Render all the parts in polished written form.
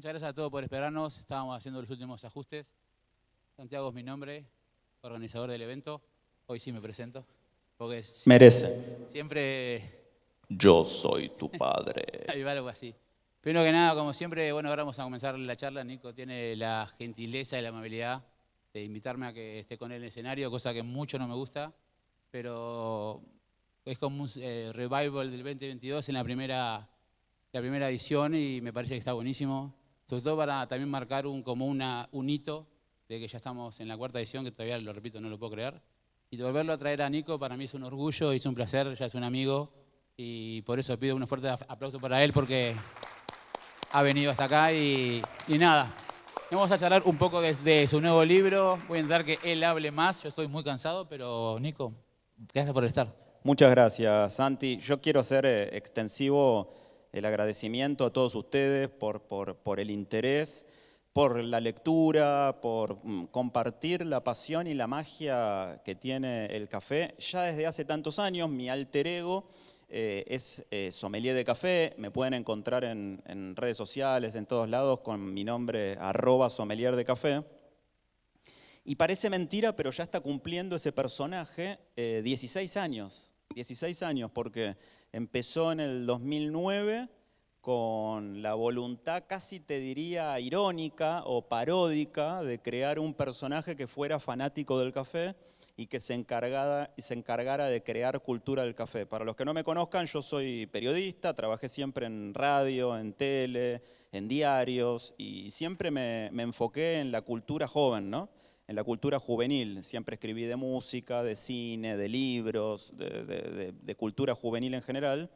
Muchas gracias a todos por esperarnos. Estábamos haciendo los últimos ajustes. Santiago es mi nombre, organizador del evento. Hoy sí me presento, porque Merece. siempre Yo soy tu padre. hay algo así. Primero que nada, como siempre, bueno, ahora vamos a comenzar la charla. Nico tiene la gentileza y la amabilidad de invitarme a que esté con él en el escenario, cosa que mucho no me gusta, pero es como un revival del 2022 en la primera edición y me parece que está buenísimo. Sobre todo para también marcar un hito de que ya estamos en la cuarta edición, que todavía, lo repito, no lo puedo creer. Y de volverlo a traer a Nico para mí es un orgullo y es un placer, ya es un amigo. Y por eso pido un fuerte aplauso para él porque ha venido hasta acá y nada. Vamos a charlar un poco desde su nuevo libro. Voy a intentar que él hable más. Yo estoy muy cansado, pero Nico, gracias por estar. Muchas gracias, Santi. Yo quiero hacer extensivo el agradecimiento a todos ustedes por el interés, por la lectura, por compartir la pasión y la magia que tiene el café. Ya desde hace tantos años, mi alter ego es sommelier de café. Me pueden encontrar en redes sociales, en todos lados, con mi nombre @sommelier de café. Y parece mentira, pero ya está cumpliendo ese personaje 16 años. 16 años, porque empezó en el 2009 con la voluntad, casi te diría, irónica o paródica de crear un personaje que fuera fanático del café y que se encargara de crear cultura del café. Para los que no me conozcan, yo soy periodista, trabajé siempre en radio, en tele, en diarios y siempre me enfoqué en la cultura joven, ¿no? En la cultura juvenil. Siempre escribí de música, de cine, de libros, de cultura juvenil en general.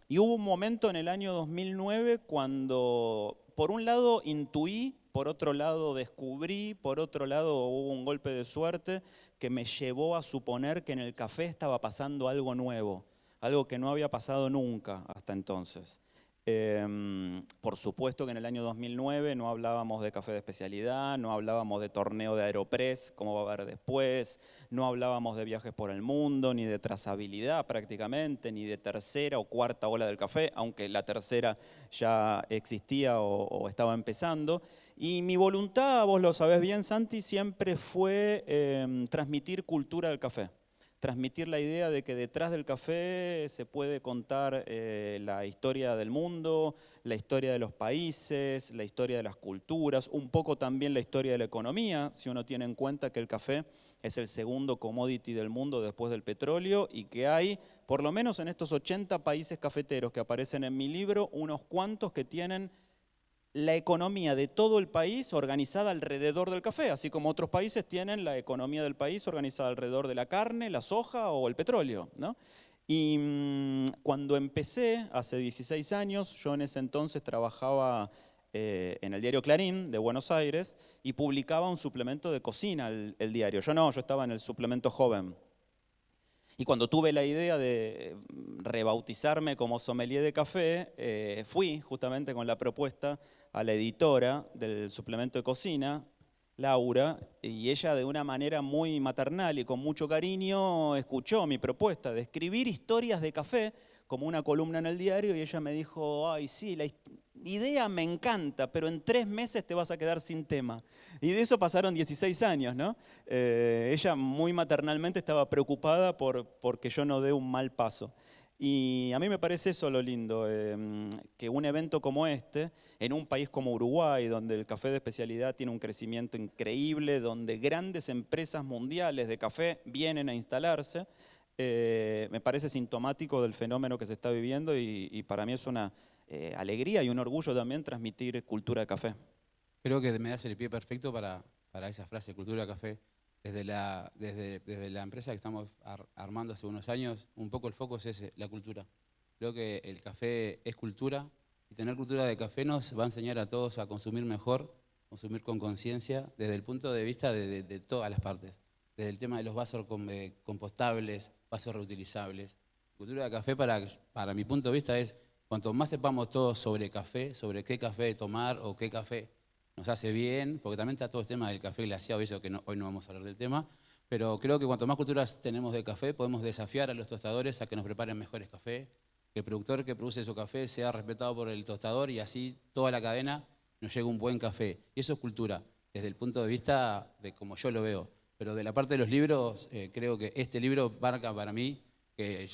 Y hubo un momento en el año 2009 cuando, por un lado, intuí, por otro lado, descubrí, por otro lado, hubo un golpe de suerte que me llevó a suponer que en el café estaba pasando algo nuevo, algo que no había pasado nunca hasta entonces. Por supuesto que en el año 2009 no hablábamos de café de especialidad, no hablábamos de torneo de Aeropress, como va a haber después, no hablábamos de viajes por el mundo, ni de trazabilidad prácticamente, ni de tercera o cuarta ola del café, aunque la tercera ya existía o estaba empezando. Y mi voluntad, vos lo sabés bien, Santi, siempre fue transmitir cultura del café. Transmitir la idea de que detrás del café se puede contar la historia del mundo, la historia de los países, la historia de las culturas, un poco también la historia de la economía, si uno tiene en cuenta que el café es el segundo commodity del mundo después del petróleo y que hay, por lo menos en estos 80 países cafeteros que aparecen en mi libro, unos cuantos que tienen la economía de todo el país organizada alrededor del café, así como otros países tienen la economía del país organizada alrededor de la carne, la soja o el petróleo, ¿no? Y cuando empecé, hace 16 años, yo en ese entonces trabajaba en el diario Clarín de Buenos Aires y publicaba un suplemento de cocina el diario. Yo estaba en el suplemento joven. Y cuando tuve la idea de rebautizarme como sommelier de café, fui justamente con la propuesta a la editora del suplemento de cocina, Laura, y ella de una manera muy maternal y con mucho cariño escuchó mi propuesta de escribir historias de café como una columna en el diario y ella me dijo, ay sí, la idea me encanta, pero en 3 meses te vas a quedar sin tema. Y de eso pasaron 16 años, ¿no? Ella muy maternalmente estaba preocupada porque yo no dé un mal paso. Y a mí me parece eso lo lindo, que un evento como este, en un país como Uruguay, donde el café de especialidad tiene un crecimiento increíble, donde grandes empresas mundiales de café vienen a instalarse, me parece sintomático del fenómeno que se está viviendo y para mí es una alegría y un orgullo también transmitir cultura de café. Creo que me das el pie perfecto para esa frase, cultura café. Desde la empresa que estamos armando hace unos años, un poco el foco es ese, la cultura. Creo que el café es cultura y tener cultura de café nos va a enseñar a todos a consumir mejor, consumir con conciencia, desde el punto de vista de todas las partes. Desde el tema de los vasos compostables, vasos reutilizables. Cultura de café, para mi punto de vista, es cuanto más sepamos todos sobre café, sobre qué café tomar o qué café nos hace bien, porque también está todo el tema del café glaseado y eso que hoy no vamos a hablar del tema, pero creo que cuanto más culturas tenemos de café, podemos desafiar a los tostadores a que nos preparen mejores café, que el productor que produce su café sea respetado por el tostador y así toda la cadena nos llega un buen café. Y eso es cultura, desde el punto de vista de como yo lo veo. Pero de la parte de los libros, creo que este libro marca para mí, que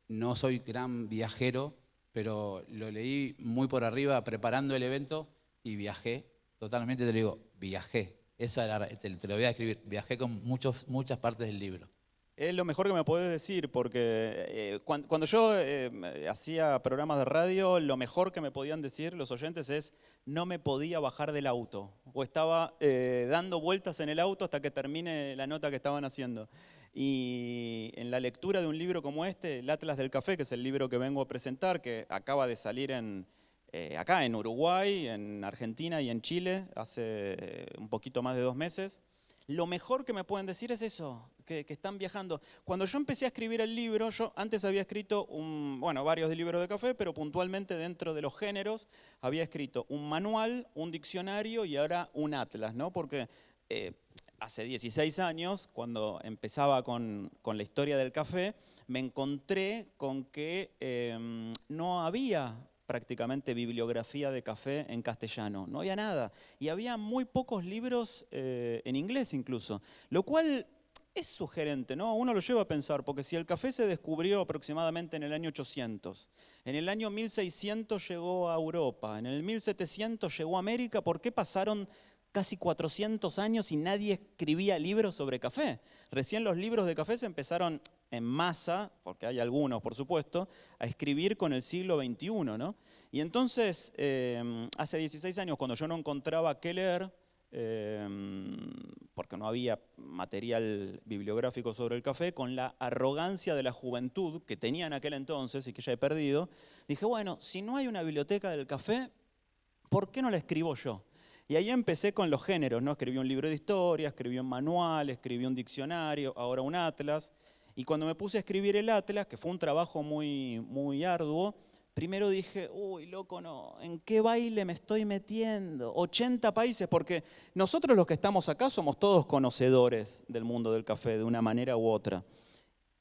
no soy gran viajero, pero lo leí muy por arriba preparando el evento y viajé, totalmente te lo digo, viajé. Te lo voy a escribir, viajé con muchas partes del libro. Es lo mejor que me podés decir, porque cuando yo hacía programas de radio, lo mejor que me podían decir los oyentes es no me podía bajar del auto, o estaba dando vueltas en el auto hasta que termine la nota que estaban haciendo. Y en la lectura de un libro como este, El Atlas del Café, que es el libro que vengo a presentar, que acaba de salir acá en Uruguay, en Argentina y en Chile, hace un poquito más de 2 meses, lo mejor que me pueden decir es eso, que están viajando. Cuando yo empecé a escribir el libro, yo antes había escrito varios libros de café, pero puntualmente dentro de los géneros había escrito un manual, un diccionario y ahora un atlas, ¿no? Porque hace 16 años, cuando empezaba con la historia del café, me encontré con que no había prácticamente bibliografía de café en castellano, no había nada. Y había muy pocos libros en inglés incluso, lo cual es sugerente, ¿no? Uno lo lleva a pensar, porque si el café se descubrió aproximadamente en el año 800, en el año 1600 llegó a Europa, en el 1700 llegó a América, ¿por qué pasaron casi 400 años y nadie escribía libros sobre café? Recién los libros de café se empezaron en masa, porque hay algunos por supuesto, a escribir con el siglo XXI, ¿no? Y entonces, hace 16 años, cuando yo no encontraba qué leer, porque no había material bibliográfico sobre el café, con la arrogancia de la juventud que tenía en aquel entonces y que ya he perdido, dije, bueno, si no hay una biblioteca del café, ¿por qué no la escribo yo? Y ahí empecé con los géneros, ¿no? Escribí un libro de historia, escribí un manual, escribí un diccionario, ahora un atlas. Y cuando me puse a escribir el atlas, que fue un trabajo muy, muy arduo, primero dije, uy, loco, no, ¿en qué baile me estoy metiendo? 80 países, porque nosotros los que estamos acá somos todos conocedores del mundo del café, de una manera u otra.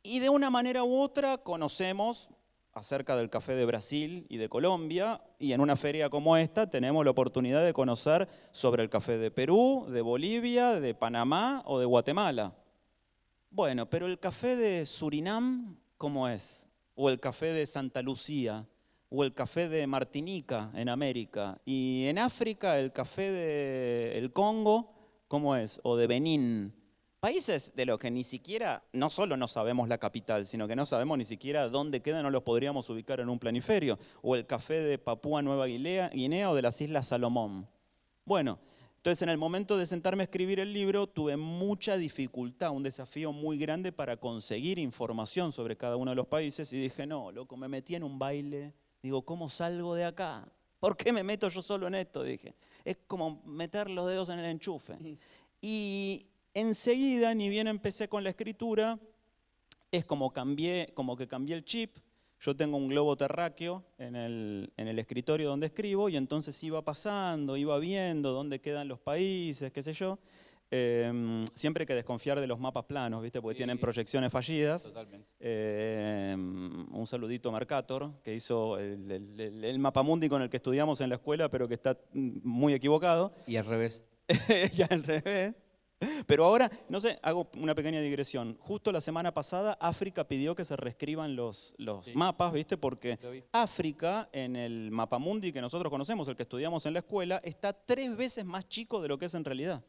Y de una manera u otra conocemos acerca del café de Brasil y de Colombia, y en una feria como esta tenemos la oportunidad de conocer sobre el café de Perú, de Bolivia, de Panamá o de Guatemala. Bueno, pero el café de Surinam, ¿cómo es? O el café de Santa Lucía, o el café de Martinica en América. Y en África, el café del Congo, ¿cómo es? O de Benín. Países de los que ni siquiera, no solo no sabemos la capital, sino que no sabemos ni siquiera dónde quedan, no los podríamos ubicar en un planiferio. O el café de Papúa Nueva Guinea o de las Islas Salomón. Bueno, entonces en el momento de sentarme a escribir el libro tuve mucha dificultad, un desafío muy grande para conseguir información sobre cada uno de los países y dije, no, loco, me metí en un baile, digo, ¿cómo salgo de acá? ¿Por qué me meto yo solo en esto? Dije, es como meter los dedos en el enchufe. Y enseguida, ni bien empecé con la escritura, es como que cambié el chip. Yo tengo un globo terráqueo en el escritorio donde escribo y entonces iba pasando, iba viendo dónde quedan los países, qué sé yo. Siempre hay que desconfiar de los mapas planos, ¿viste? Porque tienen proyecciones fallidas. Totalmente. Un saludito a Mercator, que hizo el mapamundi con el que estudiamos en la escuela, pero que está muy equivocado. Y al revés. Ya al revés. Pero ahora, no sé, hago una pequeña digresión. Justo la semana pasada África pidió que se reescriban los Sí. mapas, ¿viste? Porque Lo vi. África, en el mapamundi que nosotros conocemos, el que estudiamos en la escuela, está 3 veces más chico de lo que es en realidad.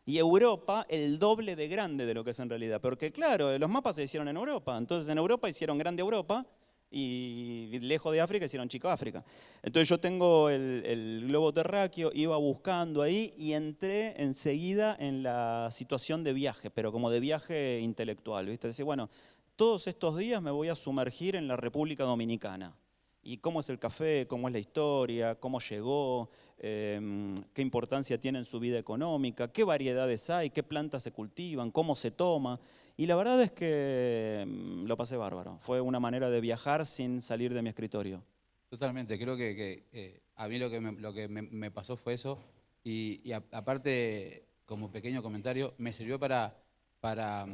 Y Europa, el doble de grande de lo que es en realidad. Porque claro, los mapas se hicieron en Europa. Entonces en Europa hicieron grande Europa y lejos de África hicieron chico África. Entonces yo tengo el globo terráqueo, iba buscando ahí y entré enseguida en la situación de viaje, pero como de viaje intelectual, ¿viste? Decir, bueno, todos estos días me voy a sumergir en la República Dominicana. Y cómo es el café, cómo es la historia, cómo llegó, qué importancia tiene en su vida económica, qué variedades hay, qué plantas se cultivan, cómo se toma. Y la verdad es que lo pasé bárbaro. Fue una manera de viajar sin salir de mi escritorio. Totalmente, creo que a mí lo que me pasó fue eso y aparte, como pequeño comentario, me sirvió para, para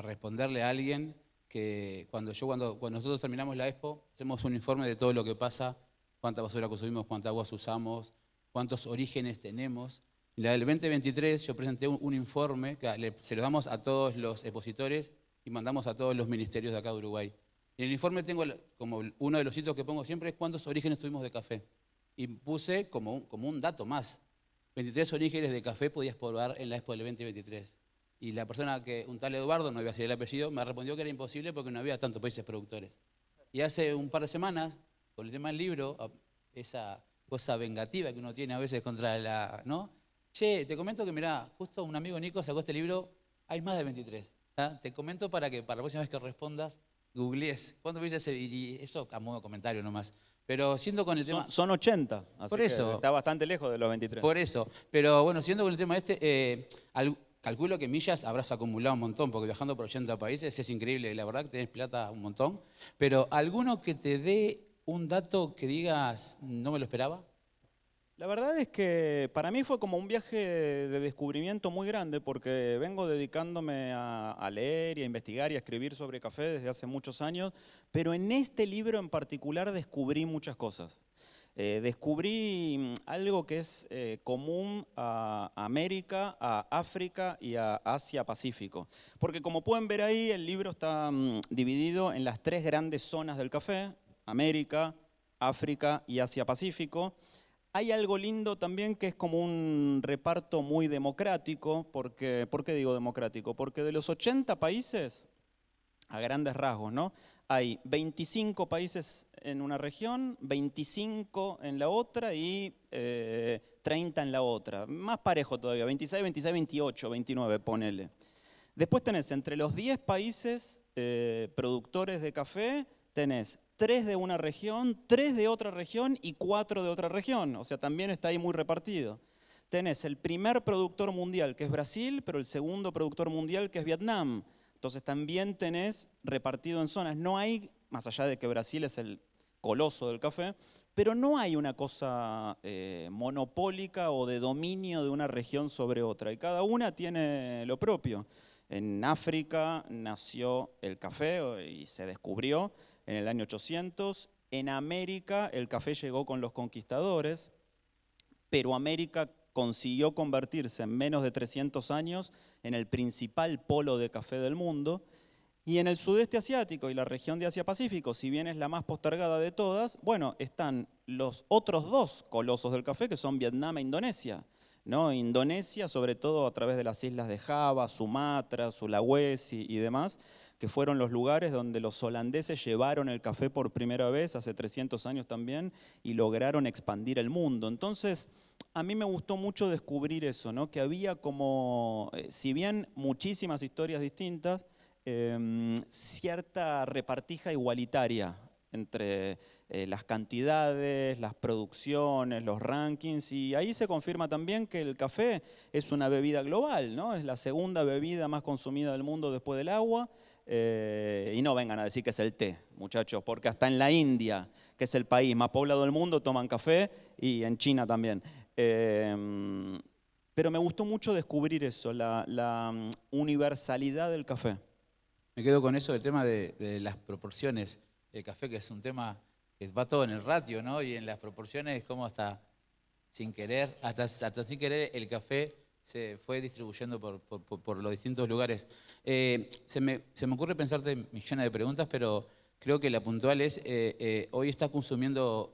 responderle a alguien que cuando nosotros terminamos la expo, hacemos un informe de todo lo que pasa, cuánta basura consumimos, cuánta agua usamos, cuántos orígenes tenemos. En la del 2023 yo presenté un informe que se lo damos a todos los expositores y mandamos a todos los ministerios de acá de Uruguay. En el informe tengo, como uno de los sitios que pongo siempre es cuántos orígenes tuvimos de café. Y puse como un dato más. 23 orígenes de café podías probar en la Expo del 2023. Y la persona un tal Eduardo, no iba a decir el apellido, me respondió que era imposible porque no había tantos países productores. Y hace un par de semanas, con el tema del libro, esa cosa vengativa que uno tiene a veces contra ¿no? Che, te comento que mirá, justo un amigo Nico sacó este libro, hay más de 23. ¿tá? Te comento para que para la próxima vez que respondas, googlees. ¿Cuánto dices? Y eso a modo de comentario nomás. Pero siendo con el tema... Son 80, así Por que eso. está bastante lejos de los 23. Por eso. Pero bueno, siendo con el tema calculo que millas habrás acumulado un montón, porque viajando por 80 países es increíble, la verdad que tenés plata un montón. Pero ¿alguno que te dé un dato que digas, no me lo esperaba? La verdad es que para mí fue como un viaje de descubrimiento muy grande porque vengo dedicándome a leer y a investigar y a escribir sobre café desde hace muchos años, pero en este libro en particular descubrí muchas cosas. Descubrí algo que es común a América, a África y a Asia-Pacífico. Porque como pueden ver ahí, el libro está dividido en las 3 grandes zonas del café, América, África y Asia-Pacífico. Hay algo lindo también que es como un reparto muy democrático. ¿Por qué digo democrático? Porque de los 80 países, a grandes rasgos, ¿no? Hay 25 países en una región, 25 en la otra y 30 en la otra. Más parejo todavía, 26, 26, 28, 29, ponele. Después tenés entre los 10 países productores de café, tenés 3 de una región, 3 de otra región y 4 de otra región. O sea, también está ahí muy repartido. Tenés el primer productor mundial, que es Brasil, pero el segundo productor mundial, que es Vietnam. Entonces también tenés repartido en zonas. No hay, más allá de que Brasil es el coloso del café, pero no hay una cosa monopólica o de dominio de una región sobre otra. Y cada una tiene lo propio. En África nació el café y se descubrió en el año 800. En América el café llegó con los conquistadores, pero América consiguió convertirse en menos de 300 años en el principal polo de café del mundo. Y en el sudeste asiático y la región de Asia-Pacífico, si bien es la más postergada de todas, bueno, están los otros 2 colosos del café, que son Vietnam e Indonesia. ¿no? Indonesia, sobre todo a través de las islas de Java, Sumatra, Sulawesi y demás, que fueron los lugares donde los holandeses llevaron el café por primera vez, hace 300 años también, y lograron expandir el mundo. Entonces, a mí me gustó mucho descubrir eso, ¿no? Que había como, si bien muchísimas historias distintas, cierta repartija igualitaria entre las cantidades, las producciones, los rankings, y ahí se confirma también que el café es una bebida global, ¿no? Es la segunda bebida más consumida del mundo después del agua, y no vengan a decir que es el té, muchachos, porque hasta en la India, que es el país más poblado del mundo, toman café, y en China también. Pero me gustó mucho descubrir eso, la universalidad del café. Me quedo con eso del tema de las proporciones. El café, que es un tema que va todo en el ratio, ¿no? Y en las proporciones, como hasta sin querer el café se fue distribuyendo por los distintos lugares. Se me ocurre pensarte millones de preguntas, pero creo que la puntual es, hoy estás consumiendo,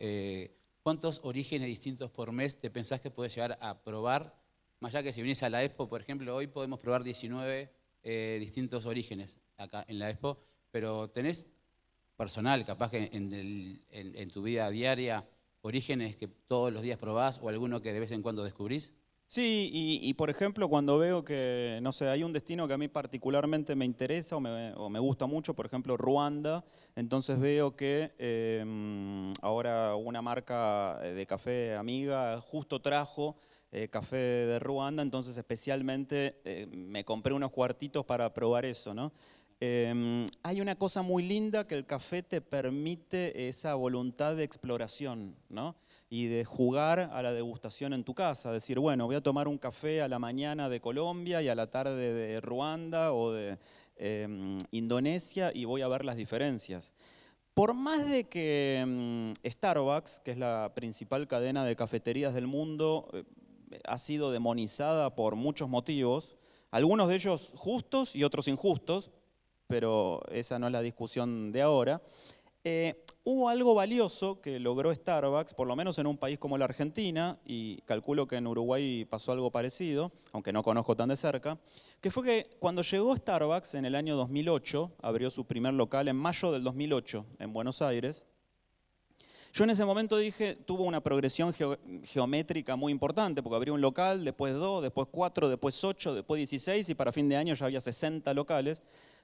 ¿cuántos orígenes distintos por mes te pensás que puedes llegar a probar? Más allá que si vienes a la Expo, por ejemplo, hoy podemos probar 19 distintos orígenes acá en la Expo, pero tenés personal, capaz que en tu vida diaria, orígenes que todos los días probás o alguno que de vez en cuando descubrís? Sí, y por ejemplo, cuando veo que, no sé, hay un destino que a mí particularmente me interesa o me gusta mucho, por ejemplo, Ruanda, entonces veo que ahora una marca de café amiga justo trajo café de Ruanda, entonces especialmente me compré unos cuartitos para probar eso, ¿no? Hay una cosa muy linda que el café te permite esa voluntad de exploración, ¿no? Y de jugar a la degustación en tu casa, decir, bueno, voy a tomar un café a la mañana de Colombia y a la tarde de Ruanda o de Indonesia y voy a ver las diferencias. Por más de que Starbucks, que es la principal cadena de cafeterías del mundo, ha sido demonizada por muchos motivos, algunos de ellos justos y otros injustos, pero esa no es la discusión de ahora. Hubo algo valioso que logró Starbucks, por lo menos en un país como la Argentina, y calculo que en Uruguay pasó algo parecido, aunque no conozco tan de cerca, que fue que cuando llegó Starbucks en el año 2008, abrió su primer local en mayo del 2008 en Buenos Aires. Yo en ese momento dije, tuvo una progresión geométrica muy importante, porque abrió un local, después 2, después 4, después 8, después 16 y para fin de año ya había 60 locales,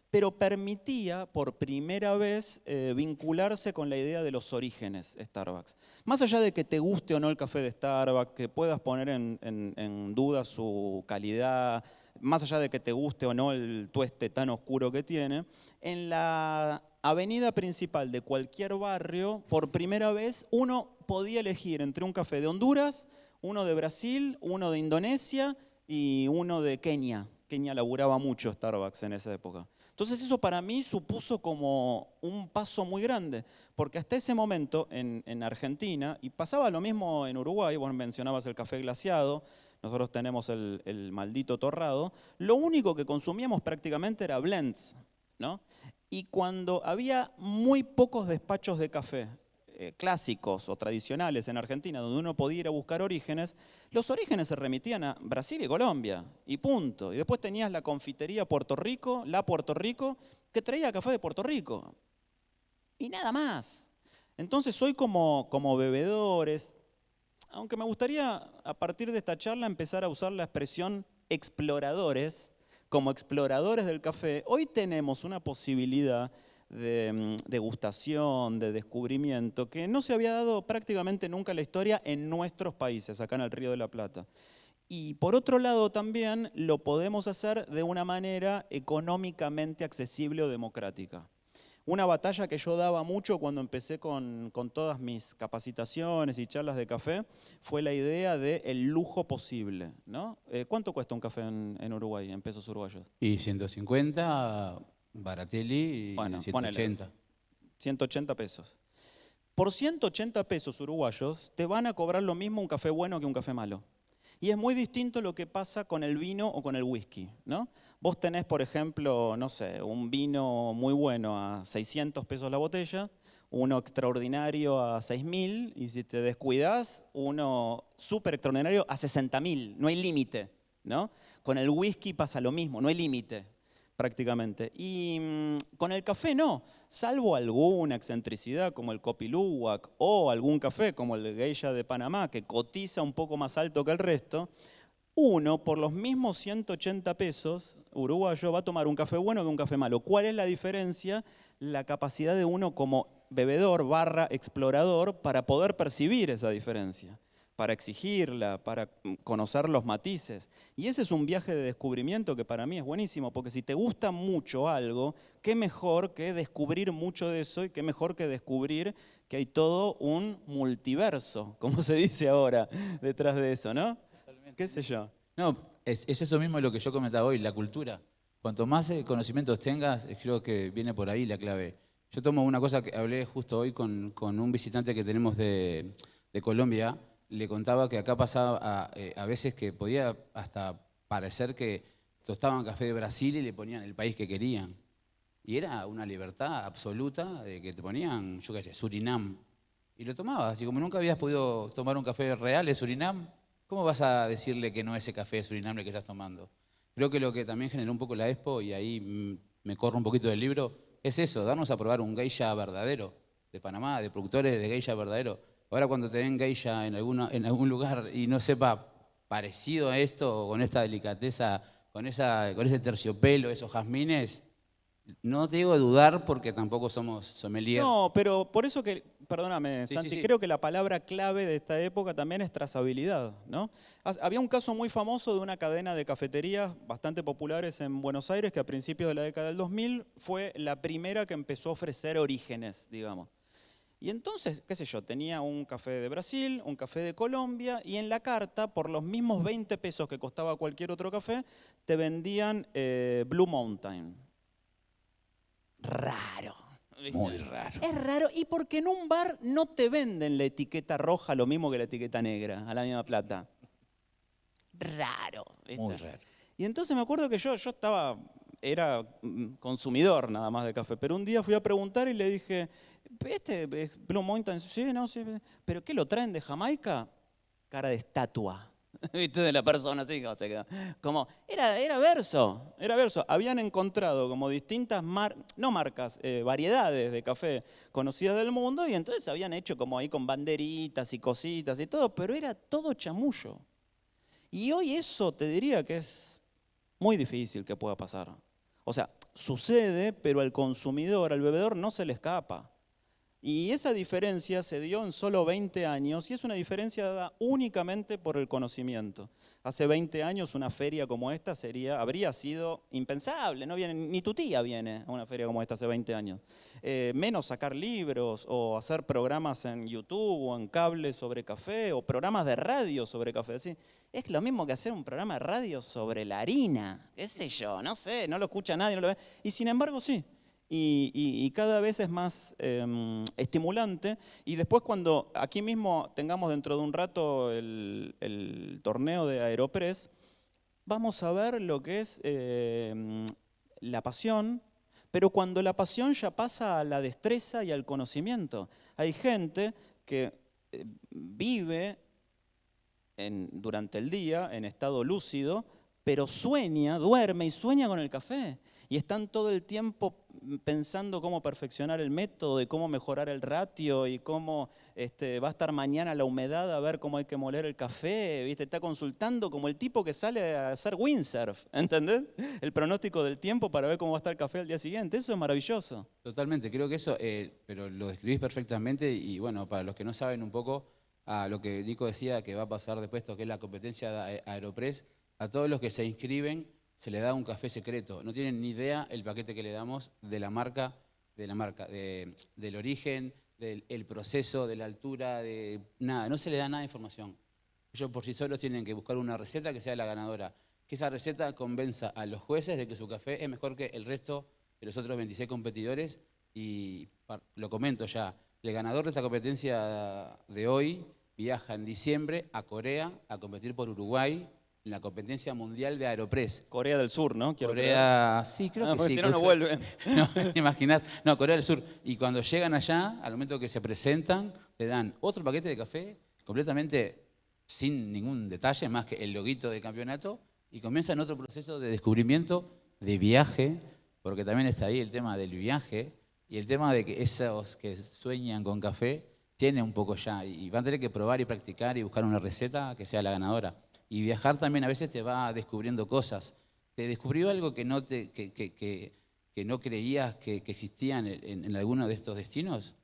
pero permitía por primera vez vincularse con la idea de los orígenes Starbucks. Más allá de que te guste o no el café de Starbucks, que puedas poner en duda su calidad, más allá de que te guste o no el tueste tan oscuro que tiene, en la avenida principal de cualquier barrio, por primera vez uno podía elegir entre un café de Honduras, uno de Brasil, uno de Indonesia y uno de Kenia. Kenia laburaba mucho Starbucks en esa época. Entonces eso para mí supuso como un paso muy grande, porque hasta ese momento en Argentina, y pasaba lo mismo en Uruguay, vos mencionabas el café glaciado, nosotros tenemos el maldito torrado, lo único que consumíamos prácticamente era blends, ¿no? Y cuando había muy pocos despachos de café, clásicos o tradicionales en Argentina, donde uno podía ir a buscar orígenes, los orígenes se remitían a Brasil y Colombia, y punto. Y después tenías la confitería Puerto Rico, que traía café de Puerto Rico. Y nada más. Entonces hoy como bebedores, aunque me gustaría a partir de esta charla empezar a usar la expresión exploradores, como exploradores del café, hoy tenemos una posibilidad de degustación, de descubrimiento, que no se había dado prácticamente nunca en la historia en nuestros países, acá en el Río de la Plata. Y por otro lado también lo podemos hacer de una manera económicamente accesible o democrática. Una batalla que yo daba mucho cuando empecé con todas mis capacitaciones y charlas de café fue la idea del lujo posible, ¿no? ¿Cuánto cuesta un café en Uruguay, en pesos uruguayos? Y 150, Baratelli y Bueno, ponele 180. 180 pesos. Por 180 pesos uruguayos te van a cobrar lo mismo un café bueno que un café malo. Y es muy distinto lo que pasa con el vino o con el whisky, ¿no? Vos tenés, por ejemplo, no sé, un vino muy bueno a 600 pesos la botella, uno extraordinario a 6.000, y si te descuidás, uno súper extraordinario a 60.000, no hay límite, ¿no? Con el whisky pasa lo mismo, no hay límite prácticamente. Y con el café no, salvo alguna excentricidad como el Kopi Luwak o algún café como el Geisha de Panamá, que cotiza un poco más alto que el resto, uno por los mismos 180 pesos uruguayo va a tomar un café bueno que un café malo. ¿Cuál es la diferencia? La capacidad de uno como bebedor / explorador para poder percibir esa diferencia, para exigirla, para conocer los matices. Y ese es un viaje de descubrimiento que para mí es buenísimo, porque si te gusta mucho algo, qué mejor que descubrir mucho de eso y qué mejor que descubrir que hay todo un multiverso, como se dice ahora, detrás de eso, ¿no? ¿Qué sé yo? No, es eso mismo lo que yo comentaba hoy, la cultura. Cuanto más conocimientos tengas, creo que viene por ahí la clave. Yo tomo una cosa que hablé justo hoy con un visitante que tenemos de Colombia. Le contaba que acá pasaba a veces que podía hasta parecer que tostaban café de Brasil y le ponían el país que querían. Y era una libertad absoluta de que te ponían, yo qué sé, Surinam. Y lo tomabas. Y como nunca habías podido tomar un café real de Surinam, ¿cómo vas a decirle que no es ese café de Surinam el que estás tomando? Creo que lo que también generó un poco la Expo, y ahí me corro un poquito del libro, es eso, darnos a probar un geisha verdadero de Panamá, de productores de geisha verdadero. Ahora cuando te den geisha en algún lugar y no sepa parecido a esto, con esta delicadeza, con ese terciopelo, esos jazmines, no te digo de dudar porque tampoco somos sommelier. No, pero por eso que, perdóname, Sí, Santi, sí, sí. creo que la palabra clave de esta época también es trazabilidad, ¿no? Había un caso muy famoso de una cadena de cafeterías bastante populares en Buenos Aires que a principios de la década del 2000 fue la primera que empezó a ofrecer orígenes, digamos. Y entonces, qué sé yo, tenía un café de Brasil, un café de Colombia, y en la carta, por los mismos 20 pesos que costaba cualquier otro café, te vendían Blue Mountain. Raro. Muy raro. Es raro, y porque en un bar no te venden la etiqueta roja lo mismo que la etiqueta negra, a la misma plata. Raro. ¿Viste? Muy raro. Y entonces me acuerdo que yo era consumidor nada más de café, pero un día fui a preguntar y le dije, ¿este es Blue Mountain? Sí, no, sí, ¿pero qué lo traen de Jamaica? Cara de estatua. ¿Viste? De la persona así, como era verso. Habían encontrado como distintas variedades de café conocidas del mundo y entonces habían hecho como ahí con banderitas y cositas y todo, pero era todo chamullo. Y hoy eso te diría que es muy difícil que pueda pasar. O sea, sucede, pero al consumidor, al bebedor no se le escapa. Y esa diferencia se dio en solo 20 años y es una diferencia dada únicamente por el conocimiento. Hace 20 años una feria como esta habría sido impensable, no viene, ni tu tía viene a una feria como esta hace 20 años. Menos sacar libros o hacer programas en YouTube o en cable sobre café o programas de radio sobre café. Así, es lo mismo que hacer un programa de radio sobre la harina, qué sé yo, no sé, no lo escucha nadie, no lo ve. Y sin embargo sí. Y cada vez es más estimulante. Y después cuando aquí mismo tengamos dentro de un rato el torneo de Aeropress, vamos a ver lo que es la pasión, pero cuando la pasión ya pasa a la destreza y al conocimiento. Hay gente que vive durante el día en estado lúcido, pero duerme y sueña con el café. Y están todo el tiempo pensando cómo perfeccionar el método y cómo mejorar el ratio y cómo va a estar mañana la humedad a ver cómo hay que moler el café. ¿Viste? Está consultando como el tipo que sale a hacer windsurf, ¿entendés? El pronóstico del tiempo para ver cómo va a estar el café al día siguiente. Eso es maravilloso. Totalmente, creo que eso, pero lo describís perfectamente y bueno, para los que no saben un poco, a lo que Nico decía que va a pasar después, esto que es la competencia de Aeropress, a todos los que se inscriben se les da un café secreto. No tienen ni idea el paquete que le damos de la marca, del origen, del proceso, de la altura, de nada. No se les da nada de información. Ellos por sí solos tienen que buscar una receta que sea la ganadora. Que esa receta convenza a los jueces de que su café es mejor que el resto de los otros 26 competidores. Y lo comento ya, el ganador de esta competencia de hoy viaja en diciembre a Corea a competir por Uruguay en la competencia mundial de Aeropress. Corea del Sur, ¿no? Corea, sí, creo que sí. Si no, no vuelven. No, imaginás. No, Corea del Sur. Y cuando llegan allá, al momento que se presentan, le dan otro paquete de café completamente sin ningún detalle, más que el loguito del campeonato, y comienzan otro proceso de descubrimiento, de viaje, porque también está ahí el tema del viaje y el tema de que esos que sueñan con café tienen un poco ya, y van a tener que probar y practicar y buscar una receta que sea la ganadora. Y viajar también a veces te va descubriendo cosas. ¿Te descubrió algo que no, que no creías que existían en alguno de estos destinos?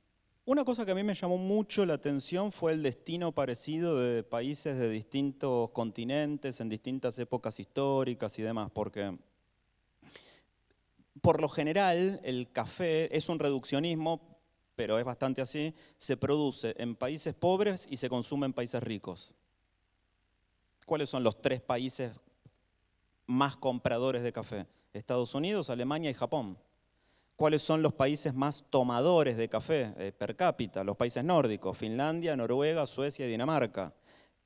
Una cosa que a mí me llamó mucho la atención fue el destino parecido de países de distintos continentes, en distintas épocas históricas y demás, porque por lo general el café es un reduccionismo, pero es bastante así, se produce en países pobres y se consume en países ricos. ¿Cuáles son los 3 países más compradores de café? Estados Unidos, Alemania y Japón. ¿Cuáles son los países más tomadores de café per cápita? Los países nórdicos, Finlandia, Noruega, Suecia y Dinamarca.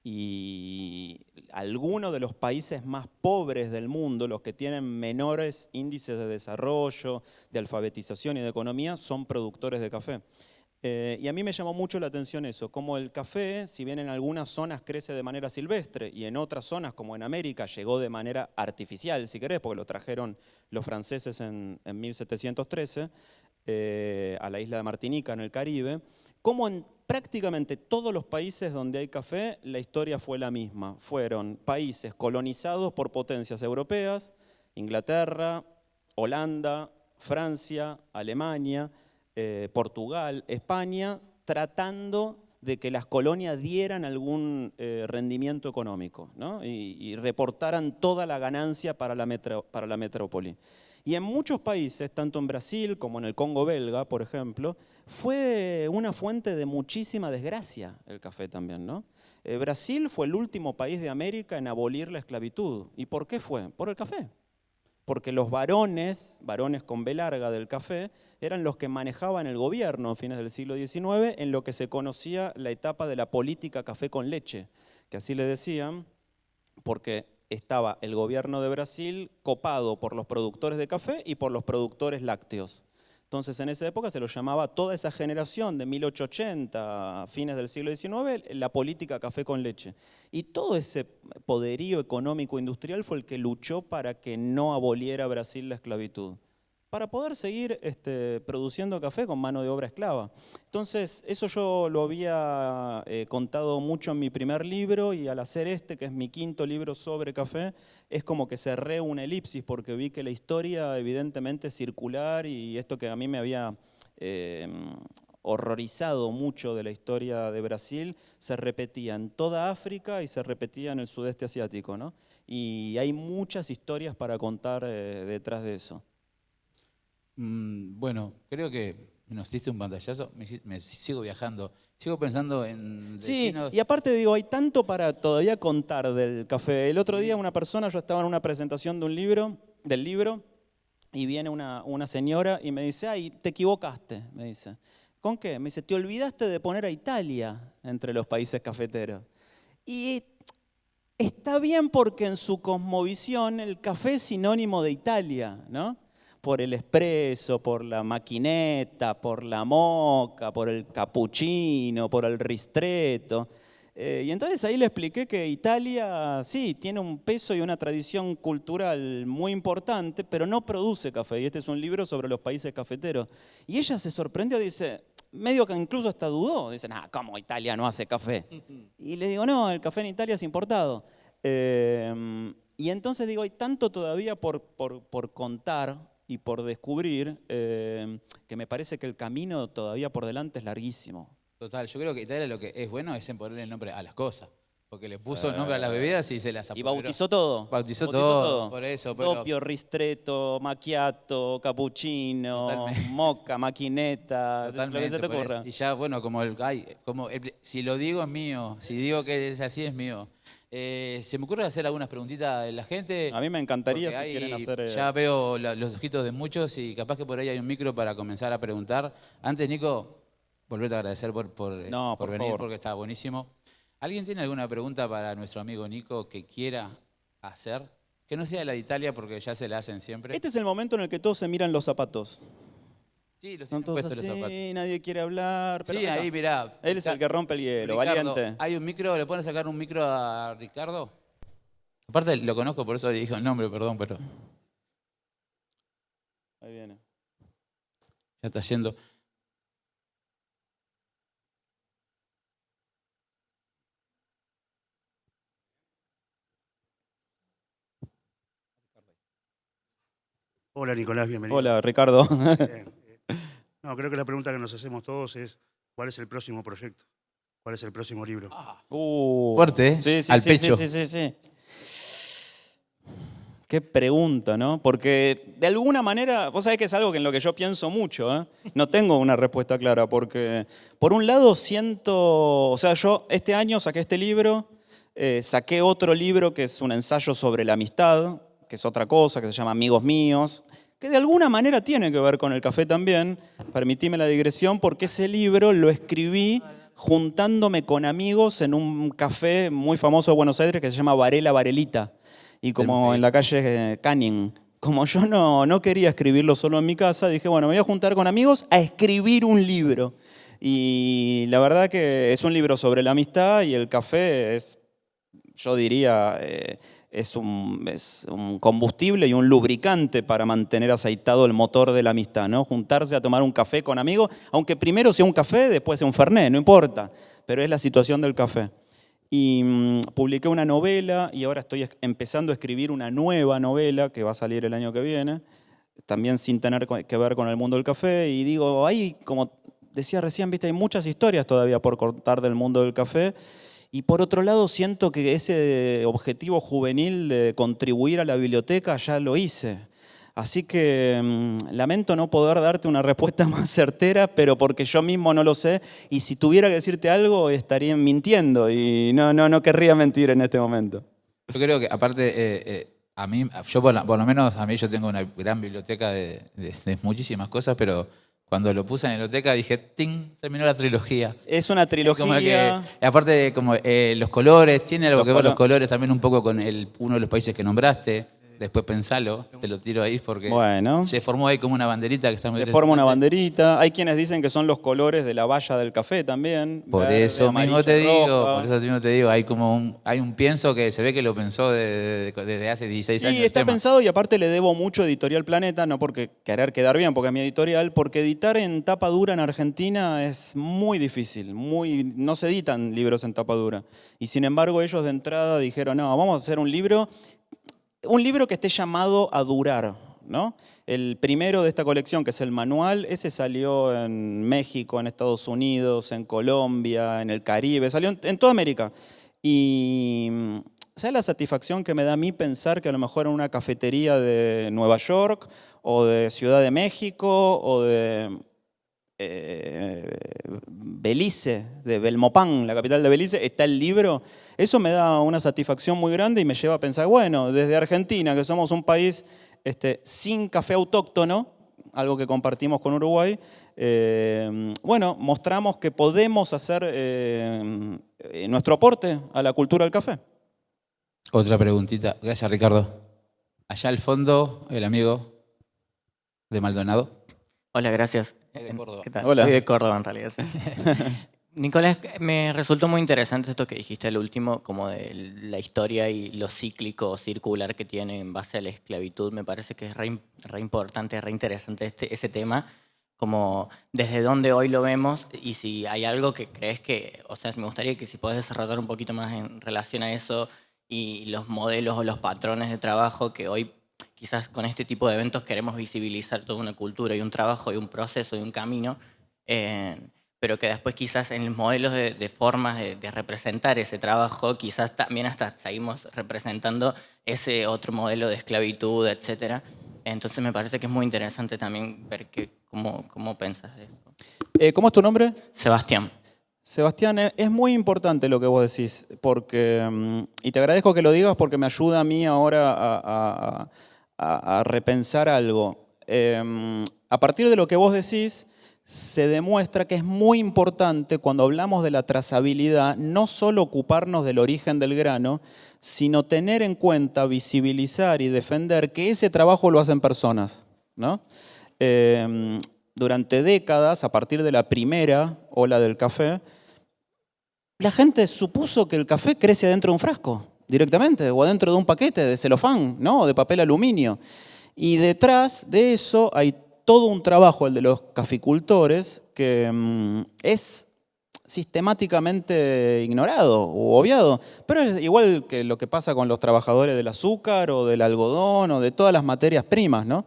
Y algunos de los países más pobres del mundo, los que tienen menores índices de desarrollo, de alfabetización y de economía, son productores de café. Y a mí me llamó mucho la atención eso, como el café, si bien en algunas zonas crece de manera silvestre y en otras zonas, como en América, llegó de manera artificial, si querés, porque lo trajeron los franceses en 1713 a la isla de Martinica, en el Caribe, como en prácticamente todos los países donde hay café, la historia fue la misma. Fueron países colonizados por potencias europeas, Inglaterra, Holanda, Francia, Alemania, Portugal, España, tratando de que las colonias dieran algún rendimiento económico, ¿no? y reportaran toda la ganancia para la metrópoli. Y en muchos países, tanto en Brasil como en el Congo belga, por ejemplo, fue una fuente de muchísima desgracia el café también, ¿no? Brasil fue el último país de América en abolir la esclavitud. ¿Y por qué fue? Por el café. porque los varones con B larga del café, eran los que manejaban el gobierno a fines del siglo XIX en lo que se conocía la etapa de la política café con leche, que así le decían, porque estaba el gobierno de Brasil copado por los productores de café y por los productores lácteos. Entonces, en esa época se lo llamaba toda esa generación de 1880, fines del siglo XIX, la política café con leche. Y todo ese poderío económico industrial fue el que luchó para que no aboliera Brasil la esclavitud, para poder seguir produciendo café con mano de obra esclava. Entonces, eso yo lo había contado mucho en mi primer libro, y al hacer que es mi quinto libro sobre café, es como que cerré una elipsis, porque vi que la historia evidentemente es circular, y esto que a mí me había horrorizado mucho de la historia de Brasil, se repetía en toda África y se repetía en el sudeste asiático, ¿no? Y hay muchas historias para contar detrás de eso. Bueno, creo que nos diste un pantallazo, me sigo viajando, sigo pensando en Sí, destinos. y aparte digo, hay tanto para todavía contar del café. El otro día yo estaba en una presentación del libro, y viene una señora y me dice, ay, te equivocaste, me dice. ¿Con qué? Me dice, te olvidaste de poner a Italia entre los países cafeteros. Y está bien, porque en su cosmovisión el café es sinónimo de Italia, ¿no? Por el espresso, por la maquineta, por la moka, por el cappuccino, por el ristretto. Y entonces ahí le expliqué que Italia sí tiene un peso y una tradición cultural muy importante, pero no produce café. Y este es un libro sobre los países cafeteros. Y ella se sorprendió, dice, medio que incluso hasta dudó. Dice, ¿cómo Italia no hace café? Y le digo, no, el café en Italia es importado. Y entonces digo, hay tanto todavía por contar y por descubrir, que me parece que el camino todavía por delante es larguísimo. Total, yo creo que Italia lo que es bueno es en ponerle el nombre a las cosas, porque le puso el nombre a las bebidas y se las Y apoderó. bautizó todo. Bautizó todo, por eso. Pero Doppio, ristretto, macchiato, cappuccino, Totalmente. moka, maquineta, lo que totalmente, se te por eso. ocurra. Y ya, bueno, si lo digo es mío, si digo que es así es mío. Se me ocurre hacer algunas preguntitas de la gente. A mí me encantaría, porque si quieren hacer... Ya veo los ojitos de muchos y capaz que por ahí hay un micro para comenzar a preguntar. Antes, Nico, volverte a agradecer por venir, favor. porque está buenísimo. ¿Alguien tiene alguna pregunta para nuestro amigo Nico que quiera hacer? Que no sea la de Italia, porque ya se la hacen siempre. Este es el momento en el que todos se miran los zapatos. Sí, los Son tienen todos puestos los zapatos. así, nadie quiere hablar. Pero Sí, acá. ahí mirá. Él es el que rompe el hielo, Ricardo, valiente. ¿hay un micro? ¿Le pueden sacar un micro a Ricardo? Aparte lo conozco, por eso dijo el nombre, perdón, pero Ahí viene. ya está yendo. Hola Nicolás, bienvenido. Hola, Ricardo. Bien. No, creo que la pregunta que nos hacemos todos es, ¿cuál es el próximo proyecto? ¿Cuál es el próximo libro? Fuerte, ¿eh? Sí, Al pecho. Sí. Qué pregunta, ¿no? Porque de alguna manera, vos sabés que es algo en lo que yo pienso mucho, ¿eh? No tengo una respuesta clara, porque por un lado siento, o sea, yo este año saqué este libro, saqué otro libro que es un ensayo sobre la amistad, que es otra cosa, que se llama Amigos Míos, que de alguna manera tiene que ver con el café también. Permitime la digresión, porque ese libro lo escribí juntándome con amigos en un café muy famoso de Buenos Aires que se llama Varela Varelita, y como en la calle Canning. Como yo no quería escribirlo solo en mi casa, dije, bueno, me voy a juntar con amigos a escribir un libro. Y la verdad que es un libro sobre la amistad, y el café es, yo diría, es un combustible y un lubricante para mantener aceitado el motor de la amistad, ¿no? Juntarse a tomar un café con amigos, aunque primero sea un café, después sea un fernet, no importa, pero es la situación del café. Y publiqué una novela, y ahora estoy empezando a escribir una nueva novela que va a salir el año que viene, también sin tener que ver con el mundo del café. Y digo, ahí, como decía recién, ¿viste? Hay muchas historias todavía por contar del mundo del café. Y por otro lado, siento que ese objetivo juvenil de contribuir a la biblioteca ya lo hice. Así que lamento no poder darte una respuesta más certera, pero porque yo mismo no lo sé, y si tuviera que decirte algo estaría mintiendo, y no querría mentir en este momento. Yo creo que aparte a mí, yo por lo menos, a mí yo tengo una gran biblioteca de muchísimas cosas, pero cuando lo puse en la biblioteca dije, ¡ting! Terminó la trilogía. Es una Es como que, trilogía. aparte, como los colores, tiene algo Los que ver los colo- colores también un poco con uno de los países que nombraste. Después pensalo, te lo tiro ahí porque Bueno. se formó ahí como una banderita que está muy Se forma una interesante. banderita. Hay quienes dicen que son los colores de la valla del café también. Por verde, eso mismo amarillo, te digo, roja. por eso mismo te digo, hay un pienso que se ve que lo pensó desde hace 16 años Sí, el está tema. pensado y aparte le debo mucho a Editorial Planeta, no porque querer quedar bien, porque es mi editorial, porque editar en tapa dura en Argentina es muy difícil, no se editan libros en tapa dura. Y sin embargo ellos de entrada dijeron, no, vamos a hacer un libro que esté llamado a durar, ¿no? El primero de esta colección, que es el manual, ese salió en México, en Estados Unidos, en Colombia, en el Caribe, salió en toda América. Y ¿sabes la satisfacción que me da a mí pensar que a lo mejor en una cafetería de Nueva York o de Ciudad de México o de Belice, de Belmopán, la capital de Belice, está el libro? Eso me da una satisfacción muy grande y me lleva a pensar, bueno, desde Argentina, que somos un país sin café autóctono, algo que compartimos con Uruguay, bueno, mostramos que podemos hacer nuestro aporte a la cultura del café. Otra preguntita. Gracias, Ricardo. Allá al fondo, el amigo de Maldonado. Hola, gracias. Es de Córdoba. ¿Qué tal? Hola. Soy de Córdoba, en realidad. Sí. Nicolás, me resultó muy interesante esto que dijiste al último, como de la historia y lo cíclico o circular que tiene en base a la esclavitud. Me parece que es re importante, re interesante ese tema, como desde dónde hoy lo vemos y si hay algo que crees que, o sea, me gustaría que si podés desarrollar un poquito más en relación a eso y los modelos o los patrones de trabajo que hoy quizás con este tipo de eventos queremos visibilizar toda una cultura y un trabajo y un proceso y un camino, pero que después quizás en los modelos de formas de representar ese trabajo, quizás también hasta seguimos representando ese otro modelo de esclavitud, etc. Entonces me parece que es muy interesante también ver cómo pensás de eso. ¿Cómo es tu nombre? Sebastián. Sebastián, es muy importante lo que vos decís, y te agradezco que lo digas porque me ayuda a mí ahora a repensar algo. A partir de lo que vos decís, se demuestra que es muy importante cuando hablamos de la trazabilidad, no solo ocuparnos del origen del grano, sino tener en cuenta, visibilizar y defender que ese trabajo lo hacen personas, ¿no? Durante décadas, a partir de la primera ola del café, la gente supuso que el café crece adentro de un frasco, directamente, o adentro de un paquete de celofán, ¿no? O de papel aluminio. Y detrás de eso hay todo un trabajo, el de los caficultores, que es sistemáticamente ignorado o obviado. Pero es igual que lo que pasa con los trabajadores del azúcar o del algodón o de todas las materias primas, ¿no?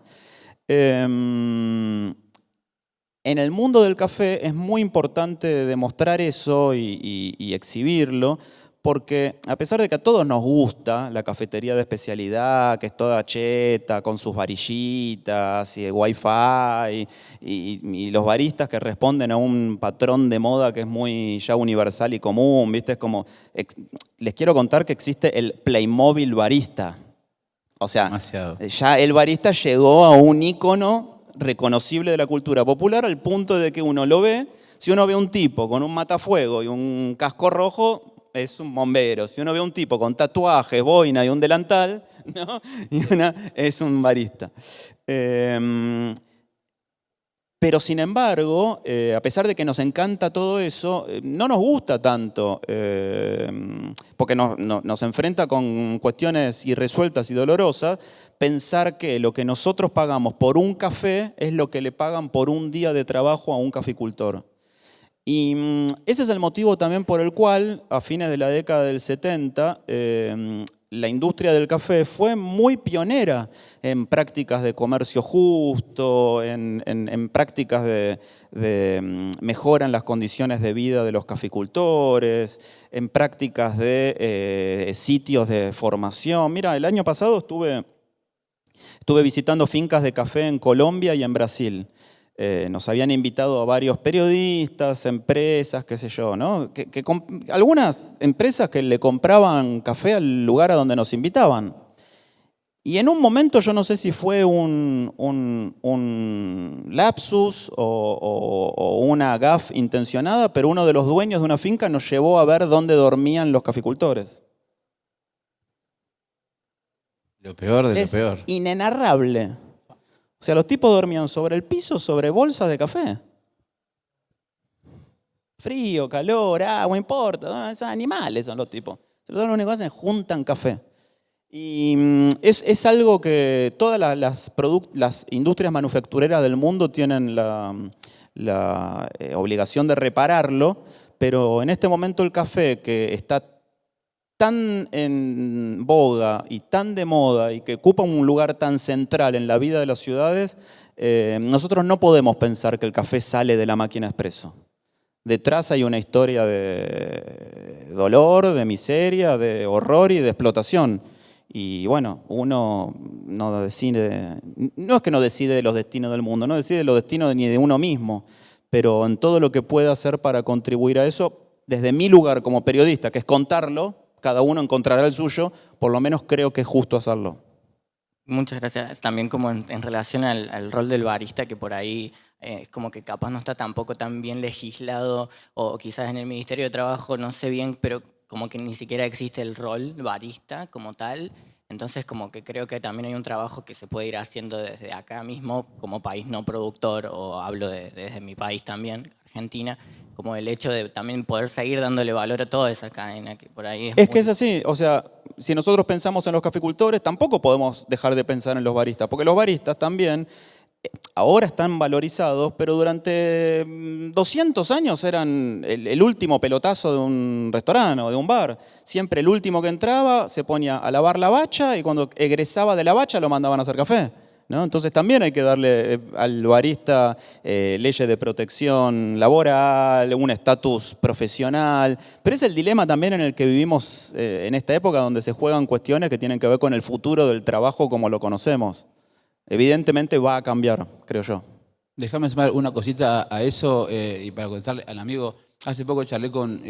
En el mundo del café es muy importante demostrar eso y exhibirlo, porque a pesar de que a todos nos gusta la cafetería de especialidad, que es toda cheta, con sus varillitas y el wifi, y los baristas que responden a un patrón de moda que es muy ya universal y común, ¿viste? Es como, les quiero contar que existe el Playmobil barista. O sea, Demasiado. ya el barista llegó a un ícono reconocible de la cultura popular al punto de que uno lo ve. Si uno ve un tipo con un matafuego y un casco rojo, es un bombero. Si uno ve un tipo con tatuajes, boina y un delantal, ¿no? Es un barista. Pero sin embargo, a pesar de que nos encanta todo eso, no nos gusta tanto, porque nos enfrenta con cuestiones irresueltas y dolorosas, pensar que lo que nosotros pagamos por un café es lo que le pagan por un día de trabajo a un caficultor. Y ese es el motivo también por el cual, a fines de la década del 70, la industria del café fue muy pionera en prácticas de comercio justo, en prácticas de mejora en las condiciones de vida de los caficultores, en prácticas de sitios de formación. Mira, el año pasado estuve visitando fincas de café en Colombia y en Brasil. Nos habían invitado a varios periodistas, empresas, qué sé yo, ¿no? Algunas empresas que le compraban café al lugar a donde nos invitaban. Y en un momento, yo no sé si fue un lapsus o una gaf intencionada, pero uno de los dueños de una finca nos llevó a ver dónde dormían los caficultores. Lo peor de lo Es peor. inenarrable. O sea, los tipos dormían sobre el piso, sobre bolsas de café. Frío, calor, agua, importa. ¿No? Esos animales son los tipos. Lo único que hacen es juntan café. Y es algo que todas las industrias manufactureras del mundo tienen la obligación de repararlo, pero en este momento el café, que está tan en boga y tan de moda y que ocupa un lugar tan central en la vida de las ciudades, nosotros no podemos pensar que el café sale de la máquina expreso. Detrás hay una historia de dolor, de miseria, de horror y de explotación. Y bueno, uno no decide, no es que no decide los destinos del mundo, no decide los destinos ni de uno mismo, pero en todo lo que pueda hacer para contribuir a eso, desde mi lugar como periodista, que es contarlo, cada uno encontrará el suyo, por lo menos creo que es justo hacerlo. Muchas gracias. También como en relación al rol del barista, que por ahí como que capaz no está tampoco tan bien legislado, o quizás en el Ministerio de Trabajo, no sé bien, pero como que ni siquiera existe el rol barista como tal. Entonces como que creo que también hay un trabajo que se puede ir haciendo desde acá mismo, como país no productor, o hablo desde mi país también, Argentina, como el hecho de también poder seguir dándole valor a toda esa cadena que por ahí Es que es así, o sea, si nosotros pensamos en los caficultores, tampoco podemos dejar de pensar en los baristas, porque los baristas también ahora están valorizados, pero durante 200 años eran el último pelotazo de un restaurante o de un bar. Siempre el último que entraba se ponía a lavar la bacha y cuando egresaba de la bacha lo mandaban a hacer café, ¿no? Entonces también hay que darle al barista leyes de protección laboral, un estatus profesional, pero es el dilema también en el que vivimos en esta época donde se juegan cuestiones que tienen que ver con el futuro del trabajo como lo conocemos. Evidentemente va a cambiar, creo yo. Déjame sumar una cosita a eso y para contarle al amigo. Hace poco charlé con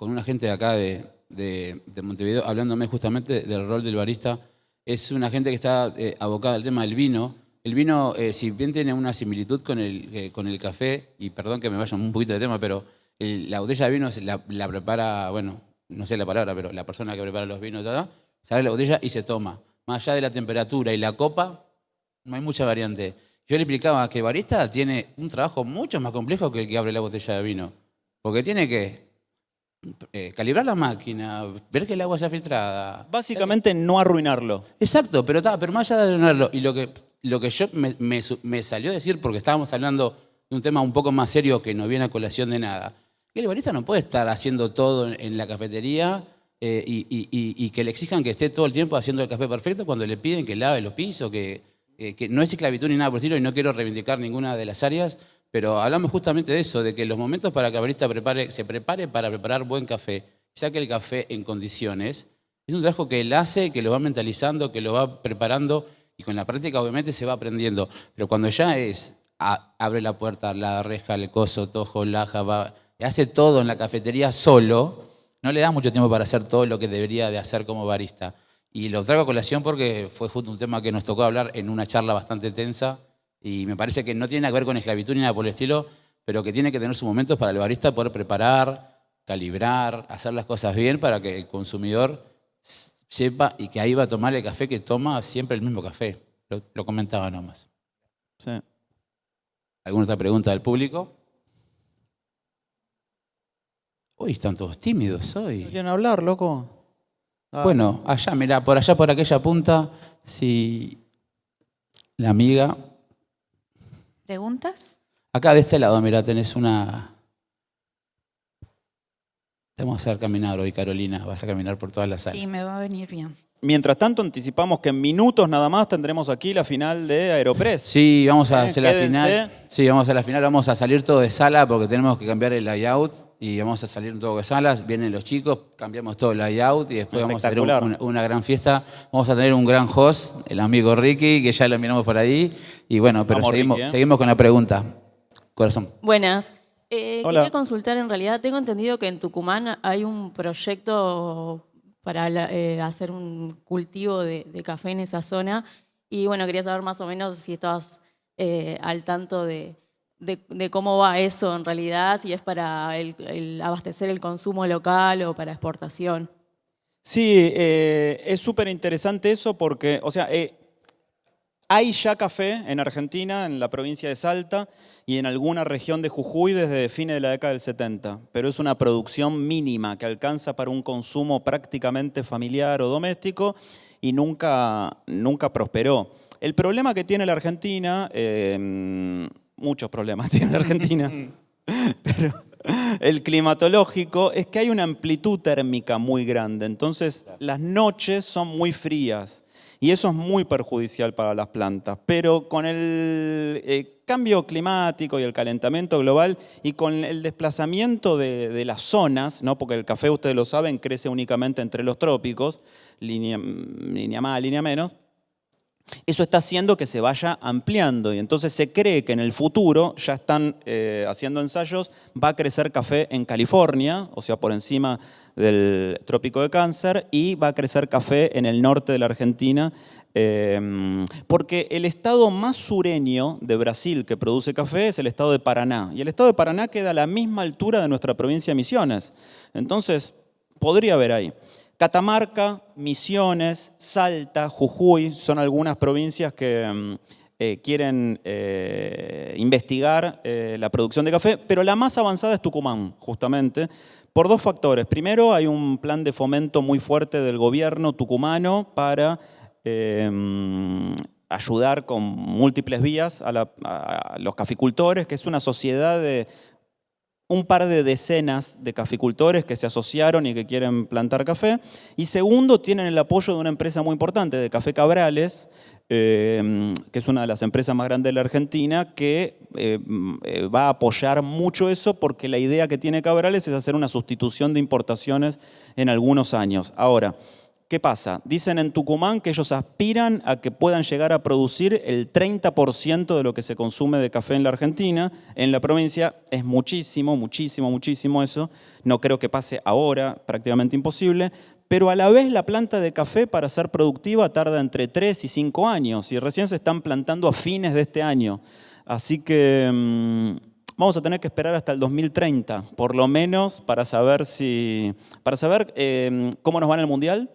una gente de acá de Montevideo hablándome justamente del rol del barista. Es una gente que está abocada al tema del vino. El vino, si bien tiene una similitud con el café, y perdón que me vaya un poquito de tema, pero la botella de vino la prepara, bueno, no sé la palabra, pero la persona que prepara los vinos, sale la botella y se toma. Más allá de la temperatura y la copa, no hay mucha variante. Yo le explicaba que el barista tiene un trabajo mucho más complejo que el que abre la botella de vino. Porque tiene que calibrar la máquina, ver que el agua sea filtrada. Básicamente no arruinarlo. Exacto, pero más allá de arruinarlo. Y lo que yo me salió a decir, porque estábamos hablando de un tema un poco más serio que no viene a colación de nada, que el barista no puede estar haciendo todo en la cafetería y que le exijan que esté todo el tiempo haciendo el café perfecto cuando le piden que lave los pisos, que no es esclavitud ni nada por el estilo, y no quiero reivindicar ninguna de las áreas, pero hablamos justamente de eso, de que los momentos para que el barista se prepare para preparar buen café, saque el café en condiciones, es un trabajo que él hace, que lo va mentalizando, que lo va preparando, y con la práctica obviamente se va aprendiendo, pero cuando ya abre la puerta, la reja, el coso, tojo, laja, hace todo en la cafetería solo, no le da mucho tiempo para hacer todo lo que debería de hacer como barista. Y lo traigo a colación porque fue justo un tema que nos tocó hablar en una charla bastante tensa y me parece que no tiene nada que ver con esclavitud ni nada por el estilo, pero que tiene que tener sus momentos para el barista poder preparar, calibrar, hacer las cosas bien para que el consumidor sepa y que ahí va a tomar el café que toma siempre el mismo café. Lo comentaba nomás. Sí. ¿Alguna otra pregunta del público? Uy, están todos tímidos hoy. ¿No quieren hablar, loco? Bueno, allá, mirá, por allá, por aquella punta, si la amiga... ¿Preguntas? Acá de este lado, mirá, tenés una... Te vamos a hacer caminar hoy, Carolina. Vas a caminar por toda la sala. Sí, me va a venir bien. Mientras tanto, anticipamos que en minutos nada más tendremos aquí la final de Aeropress. Sí, vamos a hacer la Quédense. final. Sí, vamos a la final. Vamos a salir todo de sala porque tenemos que cambiar el layout y vamos a salir todo de salas. Vienen los chicos, cambiamos todo el layout y después vamos a tener una gran fiesta. Vamos a tener un gran host, el amigo Ricky, que ya lo miramos por ahí. Y bueno, pero Vamos, seguimos, Ricky, seguimos con la pregunta. Corazón. Buenas. Hola. Quería consultar, en realidad tengo entendido que en Tucumán hay un proyecto hacer un cultivo de café en esa zona. Y bueno, quería saber más o menos si estabas al tanto de cómo va eso en realidad, si es para el abastecer el consumo local o para exportación. Sí, es súper interesante eso porque, o sea, hay ya café en Argentina, en la provincia de Salta y en alguna región de Jujuy desde fines de la década del 70, pero es una producción mínima que alcanza para un consumo prácticamente familiar o doméstico y nunca prosperó. El problema que tiene la Argentina, muchos problemas tiene la Argentina, pero el climatológico es que hay una amplitud térmica muy grande, entonces las noches son muy frías. Y eso es muy perjudicial para las plantas. Pero con el cambio climático y el calentamiento global y con el desplazamiento de las zonas, ¿no? Porque el café, ustedes lo saben, crece únicamente entre los trópicos, línea más, línea menos, eso está haciendo que se vaya ampliando y entonces se cree que en el futuro, ya están haciendo ensayos, va a crecer café en California, o sea, por encima del trópico de Cáncer, y va a crecer café en el norte de la Argentina, porque el estado más sureño de Brasil que produce café es el estado de Paraná, y el estado de Paraná queda a la misma altura de nuestra provincia de Misiones. Entonces, podría haber ahí. Catamarca, Misiones, Salta, Jujuy son algunas provincias que quieren investigar la producción de café, pero la más avanzada es Tucumán, justamente, por dos factores. Primero, hay un plan de fomento muy fuerte del gobierno tucumano para ayudar con múltiples vías a los caficultores, que es una sociedad de un par de decenas de caficultores que se asociaron y que quieren plantar café. Y segundo, tienen el apoyo de una empresa muy importante, de Café Cabrales, que es una de las empresas más grandes de la Argentina, que va a apoyar mucho eso porque la idea que tiene Cabrales es hacer una sustitución de importaciones en algunos años. Ahora, ¿qué pasa? Dicen en Tucumán que ellos aspiran a que puedan llegar a producir el 30% de lo que se consume de café en la Argentina. En la provincia es muchísimo, muchísimo, muchísimo eso. No creo que pase ahora, prácticamente imposible. Pero a la vez la planta de café para ser productiva tarda entre 3 y 5 años y recién se están plantando a fines de este año. Así que vamos a tener que esperar hasta el 2030, por lo menos, para saber cómo nos va en el Mundial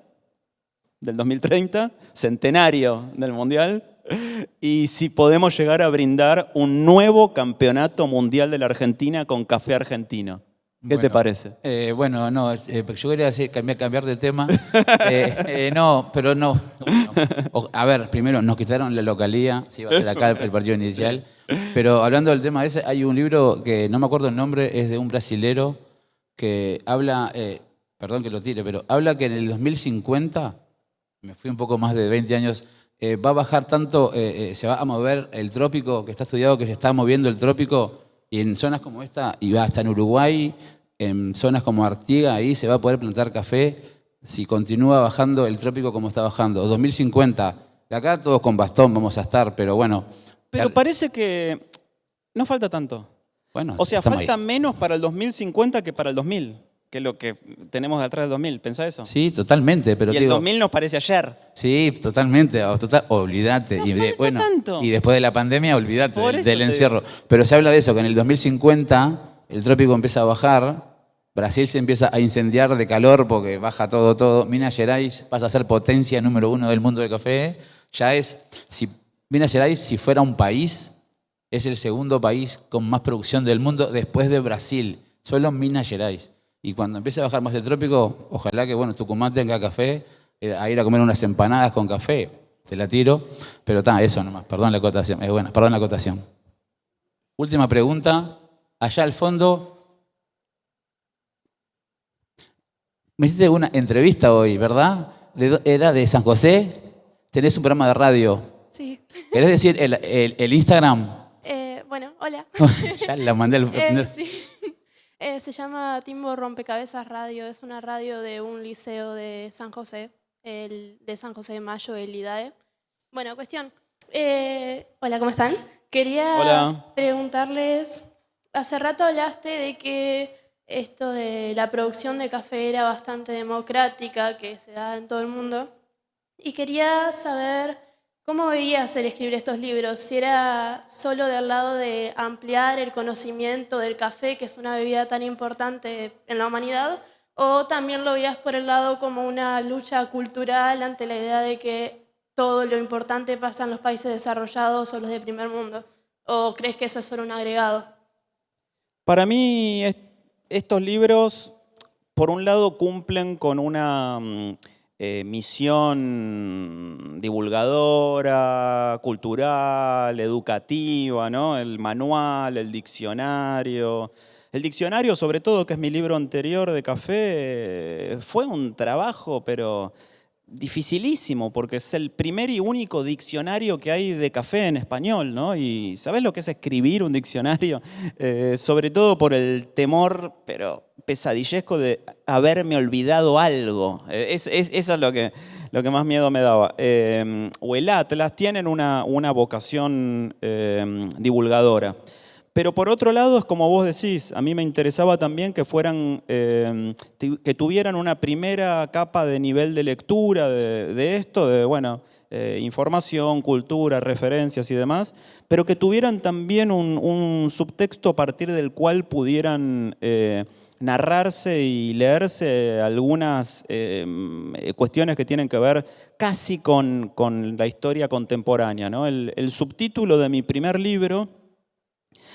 del 2030, centenario del Mundial, y si podemos llegar a brindar un nuevo campeonato mundial de la Argentina con café argentino. ¿Qué te parece? Bueno, no, yo quería decir, cambiar de tema. No, pero no. Bueno, a ver, primero, nos quitaron la localía, si iba a ser acá el partido inicial, pero hablando del tema ese, hay un libro que no me acuerdo el nombre, es de un brasilero que habla, perdón que lo tire, pero habla que en el 2050, me fui un poco más de 20 años, va a bajar tanto, se va a mover el trópico, que está estudiado que se está moviendo el trópico, y en zonas como esta, y hasta en Uruguay, en zonas como Artigas, ahí se va a poder plantar café si continúa bajando el trópico como está bajando. 2050, de acá todos con bastón vamos a estar, pero bueno. Pero parece que no falta tanto. Bueno, o sea, falta ahí. Menos para el 2050 que para el 2000. Que es lo que tenemos atrás del 2000, ¿pensás eso? Sí, totalmente. Pero y el 2000 nos parece ayer. Sí, totalmente, olvídate. No y, falta tanto. Y después de la pandemia, olvídate del encierro. Digo. Pero se habla de eso, que en el 2050 el trópico empieza a bajar, Brasil se empieza a incendiar de calor porque baja todo. Minas Gerais pasa a ser potencia número 1 del mundo del café. Ya es, Minas Gerais, si fuera un país, es el segundo país con más producción del mundo después de Brasil. Solo Minas Gerais. Y cuando empiece a bajar más el trópico, ojalá que Tucumán tenga café, a ir a comer unas empanadas con café, te la tiro, pero está, eso nomás, perdón la acotación, perdón la acotación. Última pregunta, allá al fondo, me hiciste una entrevista hoy, ¿verdad? Era de San José, tenés un programa de radio. Sí. ¿Querés decir el Instagram? Bueno, hola. Ya la mandé al... Sí. Se llama Timbo Rompecabezas Radio, es una radio de un liceo de San José, de San José de Mayo, el IDAE. Bueno, cuestión. Hola, ¿cómo están? Quería preguntarles, hace rato hablaste de que esto de la producción de café era bastante democrática, que se da en todo el mundo. Y quería saber cómo veías el escribir estos libros, si era solo del lado de ampliar el conocimiento del café, que es una bebida tan importante en la humanidad, o también lo veías por el lado como una lucha cultural ante la idea de que todo lo importante pasa en los países desarrollados o los de primer mundo. ¿O crees que eso es solo un agregado? Para mí, estos libros, por un lado, cumplen con una misión divulgadora, cultural, educativa, ¿no? El manual, el diccionario. El diccionario, sobre todo, que es mi libro anterior de café, fue un trabajo, pero dificilísimo, porque es el primer y único diccionario que hay de café en español, ¿no? Y ¿sabés lo que es escribir un diccionario? Sobre todo por el temor, pero pesadillesco, de haberme olvidado algo. Eso es lo que más miedo me daba. O el Atlas tienen una vocación divulgadora. Pero por otro lado, es como vos decís, a mí me interesaba también que fueran, que tuvieran una primera capa de nivel de lectura de esto, de bueno, información, cultura, referencias y demás, pero que tuvieran también un subtexto a partir del cual pudieran narrarse y leerse algunas cuestiones que tienen que ver casi con la historia contemporánea, ¿no? El subtítulo de mi primer libro.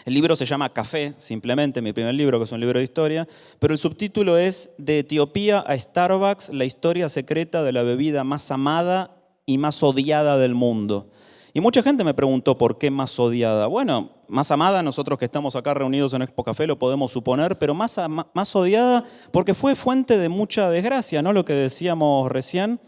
El libro se llama Café, simplemente, mi primer libro, que es un libro de historia, pero el subtítulo es De Etiopía a Starbucks, la historia secreta de la bebida más amada y más odiada del mundo. Y mucha gente me preguntó por qué más odiada. Bueno, más amada, nosotros que estamos acá reunidos en Expo Café lo podemos suponer, pero más odiada porque fue fuente de mucha desgracia, ¿no? Lo que decíamos recién.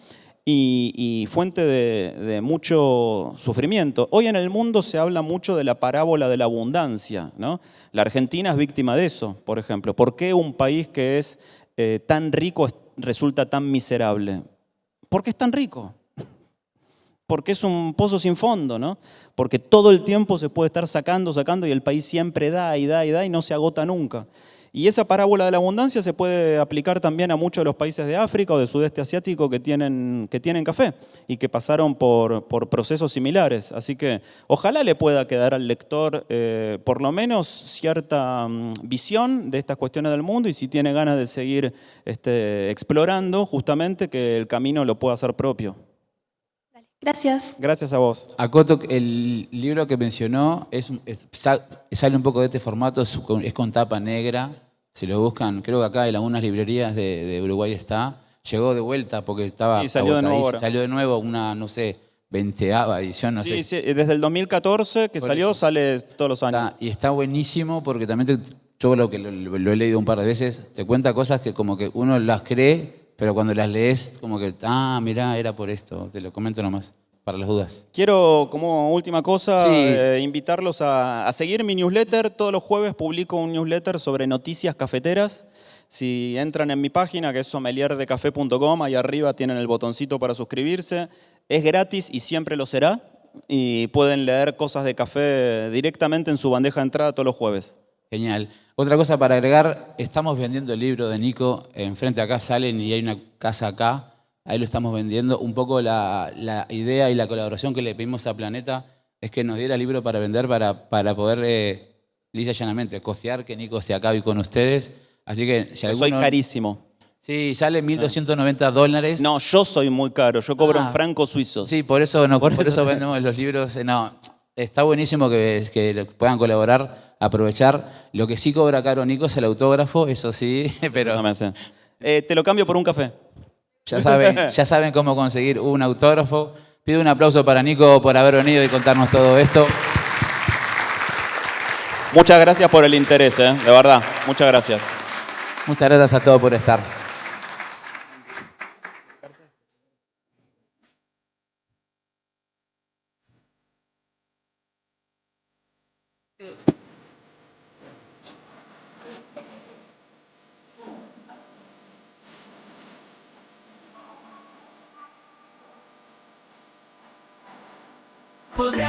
Y fuente de mucho sufrimiento. Hoy en el mundo se habla mucho de la parábola de la abundancia, ¿no? La Argentina es víctima de eso, por ejemplo. ¿Por qué un país que es tan rico resulta tan miserable? Porque es tan rico. Porque es un pozo sin fondo, ¿no? Porque todo el tiempo se puede estar sacando y el país siempre da y da y da y no se agota nunca. Y esa parábola de la abundancia se puede aplicar también a muchos de los países de África o del sudeste asiático que tienen café y que pasaron por procesos similares. Así que ojalá le pueda quedar al lector por lo menos cierta visión de estas cuestiones del mundo y si tiene ganas de seguir explorando, justamente que el camino lo pueda hacer propio. Gracias. Gracias a vos. Acoto, el libro que mencionó sale un poco de este formato, es con tapa negra. Si lo buscan, creo que acá en algunas librerías de Uruguay está. Llegó de vuelta porque estaba Sí, salió de nuevo ahora. Salió de nuevo una, no sé, 20ª edición, no sé. Sí, desde el 2014 que Por salió, eso. sale todos los años. Y está buenísimo porque también yo lo he leído un par de veces, te cuenta cosas que como que uno las cree, pero cuando las lees, como que, mirá, era por esto. Te lo comento nomás, para las dudas. Quiero, como última cosa, Sí. invitarlos a seguir mi newsletter. Todos los jueves publico un newsletter sobre noticias cafeteras. Si entran en mi página, que es sommelierdecafé.com, ahí arriba tienen el botoncito para suscribirse. Es gratis y siempre lo será. Y pueden leer cosas de café directamente en su bandeja de entrada todos los jueves. Genial. Otra cosa para agregar, estamos vendiendo el libro de Nico, enfrente acá salen y hay una casa acá, ahí lo estamos vendiendo. Un poco la idea y la colaboración que le pedimos a Planeta es que nos diera el libro para vender, para poder, lisa y llanamente, costear que Nico esté acá hoy con ustedes. Así que si alguno... Soy carísimo. Sí, sale $1.290. No, yo soy muy caro, yo cobro en francos suizos. Sí, por eso vendemos los libros. No, está buenísimo que puedan colaborar, aprovechar. Lo que sí cobra caro Nico es el autógrafo, eso sí, pero No me sé. Te lo cambio por un café. ya saben cómo conseguir un autógrafo. Pido un aplauso para Nico por haber venido y contarnos todo esto. Muchas gracias por el interés, de verdad. Muchas gracias. Muchas gracias a todos por estar.